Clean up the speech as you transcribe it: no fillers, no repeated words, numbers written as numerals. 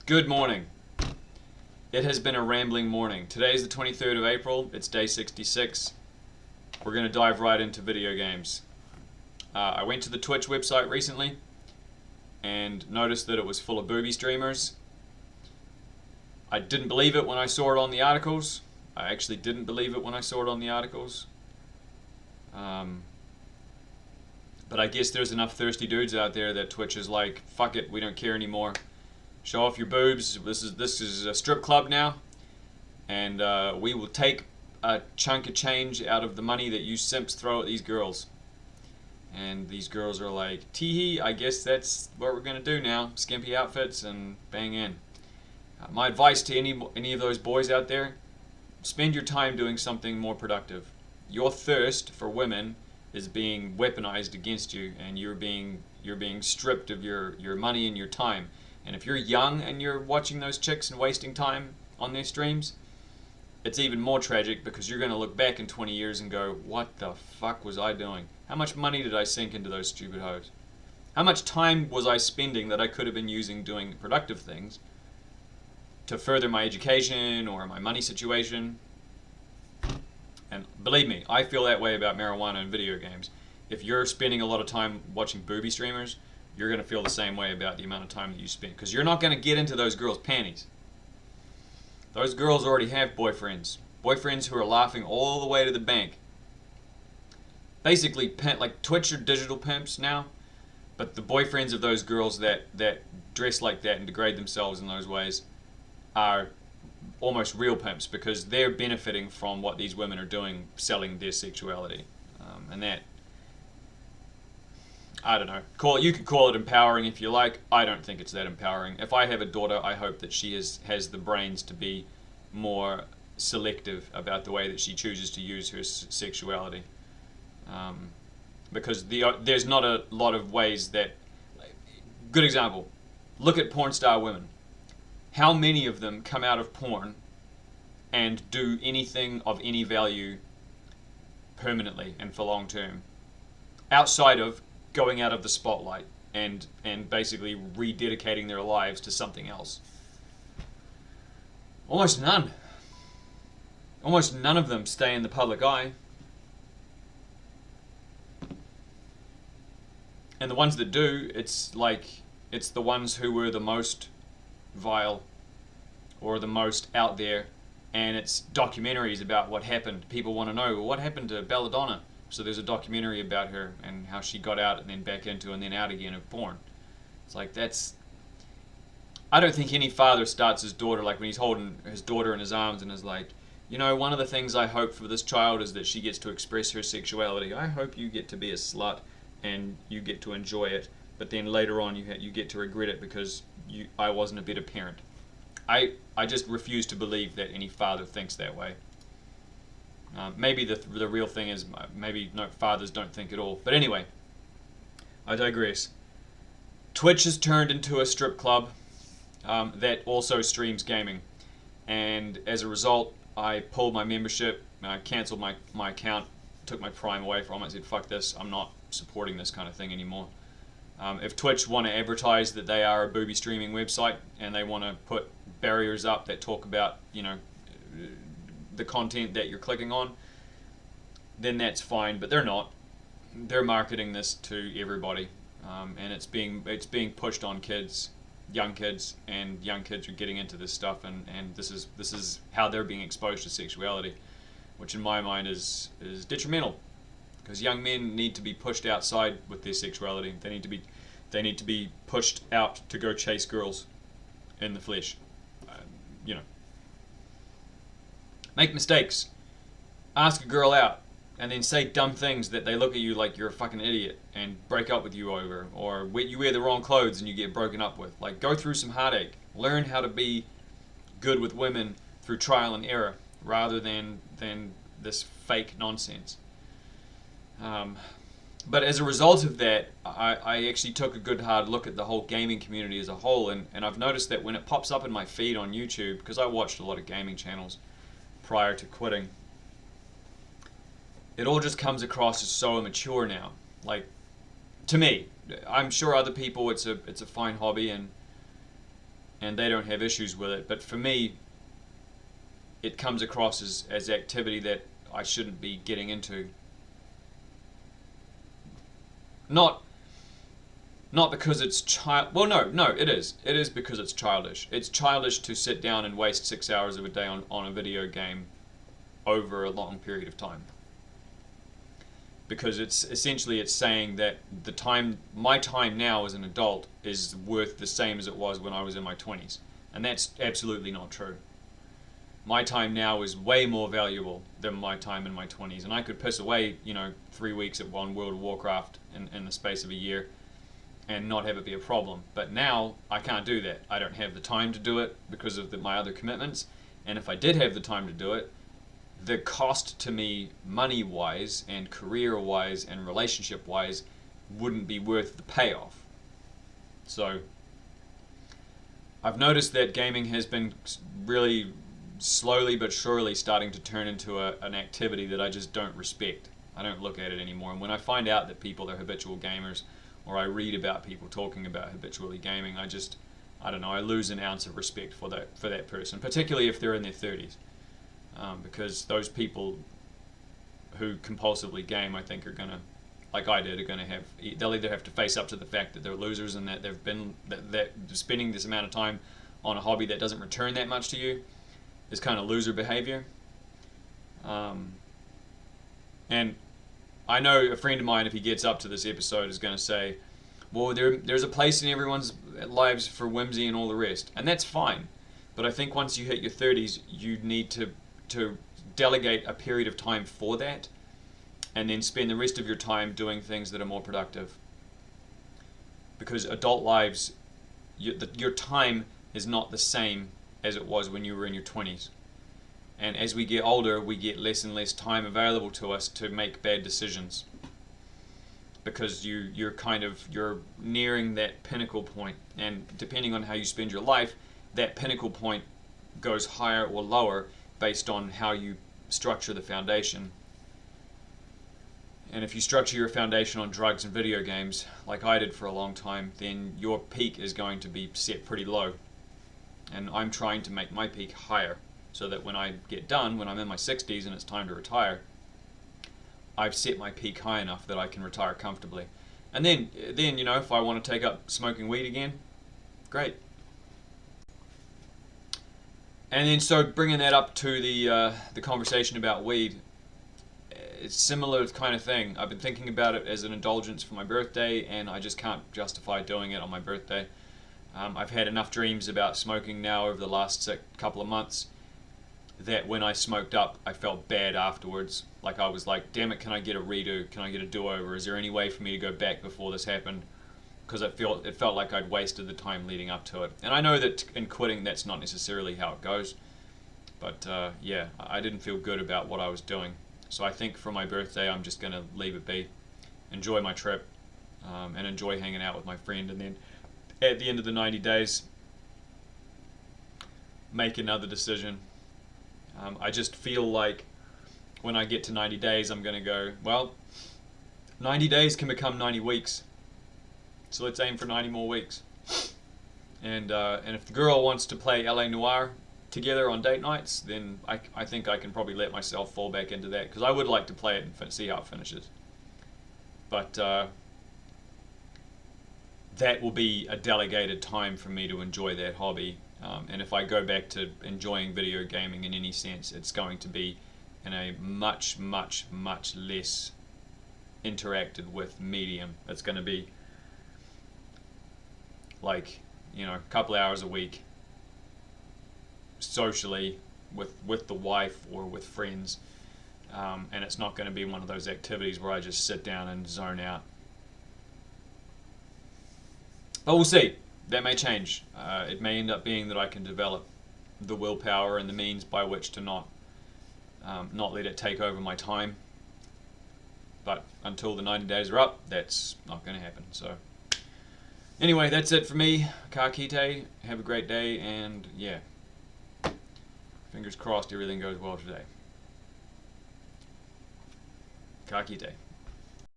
Good morning. It has been a rambling morning. Today is the 23rd of April. It's day 66. We're going to dive right into video games. I went to the Twitch website recently and noticed that it was full of booby streamers. I didn't believe it when I saw it on the articles. I actually didn't believe it when I saw it on the articles. But I guess there's enough thirsty dudes out there that Twitch is like, fuck it, we don't care anymore. Show off your boobs. This is a strip club now, and we will take a chunk of change out of the money that you simps throw at these girls. And these girls are like, tee-hee, I guess that's what we're gonna do now. Skimpy outfits and bang in. My advice to any of those boys out there: spend your time doing something more productive. Your thirst for women is being weaponized against you, and you're being stripped of your money and your time. And if you're young and you're watching those chicks and wasting time on their streams, it's even more tragic because you're going to look back in 20 years and go, what the fuck was I doing? How much money did I sink into those stupid hoes? How much time was I spending that I could have been using doing productive things to further my education or my money situation? And believe me, I feel that way about marijuana and video games. If you're spending a lot of time watching booby streamers, you're going to feel the same way about the amount of time that you spend, because you're not going to get into those girls' panties. Those girls already have boyfriends who are laughing all the way to the bank. Basically, like Twitch are digital pimps now, but the boyfriends of those girls that dress like that and degrade themselves in those ways are almost real pimps, because they're benefiting from what these women are doing, selling their sexuality, and that, I don't know. You could call it empowering if you like. I don't think it's that empowering. If I have a daughter, I hope that she has the brains to be more selective about the way that she chooses to use her sexuality. Because there's not a lot of ways that... Good example. Look at porn star women. How many of them come out of porn and do anything of any value permanently and for long term, outside of going out of the spotlight and basically rededicating their lives to something else? Almost none. Almost none of them stay in the public eye. And the ones that do, it's the ones who were the most vile or the most out there, and it's documentaries about what happened. People want to know, well, what happened to Belladonna? So there's a documentary about her and how she got out and then back into and then out again of porn. It's like, that's... I don't think any father starts his daughter, like when he's holding his daughter in his arms and is like, you know, one of the things I hope for this child is that she gets to express her sexuality. I hope you get to be a slut and you get to enjoy it, but then later on you get to regret it because I wasn't a better parent. I just refuse to believe that any father thinks that way. Maybe the real thing is maybe no, fathers don't think at all. But anyway, I digress. Twitch has turned into a strip club that also streams gaming, and as a result, I pulled my membership. I cancelled my account, took my Prime away from it, said fuck this, I'm not supporting this kind of thing anymore. If Twitch want to advertise that they are a booby streaming website and they want to put barriers up that talk about, you know, the content that you're clicking on, then that's fine. But they're not. They're marketing this to everybody, and it's being pushed on kids, young kids, and young kids are getting into this stuff, and this is how they're being exposed to sexuality, which in my mind is detrimental. Because young men need to be pushed outside with their sexuality. They need to be pushed out to go chase girls in the flesh. You know, make mistakes, ask a girl out, and then say dumb things that they look at you like you're a fucking idiot and break up with you over, or you wear the wrong clothes and you get broken up with. Like, go through some heartache. Learn how to be good with women through trial and error rather than this fake nonsense. But as a result of that, I actually took a good hard look at the whole gaming community as a whole, and I've noticed that when it pops up in my feed on YouTube, because I watched a lot of gaming channels prior to quitting, it all just comes across as so immature now. Like, to me, I'm sure other people it's a fine hobby, and and they don't have issues with it. But for me, it comes across as activity that I shouldn't be getting into. Not because it's well, no, it is because it's childish. It's childish to sit down and waste 6 hours of a day on a video game over a long period of time, because it's essentially, it's saying that my time now as an adult is worth the same as it was when I was in my 20s, and that's absolutely not true. My time now is way more valuable than my time in my 20s, and I could piss away 3 weeks at one World of Warcraft in the space of a year and not have it be a problem. But now I can't do that. I don't have the time to do it because of my other commitments, and if I did have the time to do it, the cost to me, money-wise and career-wise and relationship-wise, wouldn't be worth the payoff. So I've noticed that gaming has been really slowly but surely starting to turn into an activity that I just don't respect. I don't look at it anymore. And when I find out that people are habitual gamers, or I read about people talking about habitually gaming, I don't know, I lose an ounce of respect for that person, particularly if they're in their 30s. Because those people who compulsively game, I think, are going to, like I did, they'll either have to face up to the fact that they're losers and that that spending this amount of time on a hobby that doesn't return that much to you is kind of loser behavior. And I know a friend of mine, if he gets up to this episode, is going to say, well, there's a place in everyone's lives for whimsy and all the rest, and that's fine. But I think once you hit your 30s, you need to delegate a period of time for that, and then spend the rest of your time doing things that are more productive. Because adult lives, your time is not the same as it was when you were in your 20s. And as we get older, we get less and less time available to us to make bad decisions, because you're nearing that pinnacle point, and depending on how you spend your life, that pinnacle point goes higher or lower based on how you structure the foundation. And if you structure your foundation on drugs and video games, like I did for a long time, then your peak is going to be set pretty low. And I'm trying to make my peak higher, so that when I get done, when I'm in my 60s and it's time to retire, I've set my peak high enough that I can retire comfortably. And then if I want to take up smoking weed again, great. And then, so bringing that up to the conversation about weed, it's similar kind of thing. I've been thinking about it as an indulgence for my birthday, and I just can't justify doing it on my birthday. I've had enough dreams about smoking now over the last couple of months that when I smoked up, I felt bad afterwards. Like, I was like, damn it, can I get a redo? Can I get a do-over? Is there any way for me to go back before this happened? Because it felt like I'd wasted the time leading up to it. And I know that in quitting, that's not necessarily how it goes. But yeah, I didn't feel good about what I was doing. So I think for my birthday, I'm just going to leave it be, enjoy my trip, and enjoy hanging out with my friend. And then at the end of the 90 days, make another decision. I just feel like when I get to 90 days, I'm going to go, well, 90 days can become 90 weeks. So let's aim for 90 more weeks. And if the girl wants to play LA Noire together on date nights, then I think I can probably let myself fall back into that, because I would like to play it and see how it finishes. But that will be a delegated time for me to enjoy that hobby. And if I go back to enjoying video gaming in any sense, it's going to be in a much, much, much less interacted with medium. It's going to be like, a couple hours a week socially with the wife or with friends. And it's not going to be one of those activities where I just sit down and zone out. But we'll see. That may change. It may end up being that I can develop the willpower and the means by which to not let it take over my time. But until the 90 days are up, that's not going to happen. So anyway, that's it for me. Ka kite. Have a great day, and yeah, fingers crossed everything goes well today. Ka kite.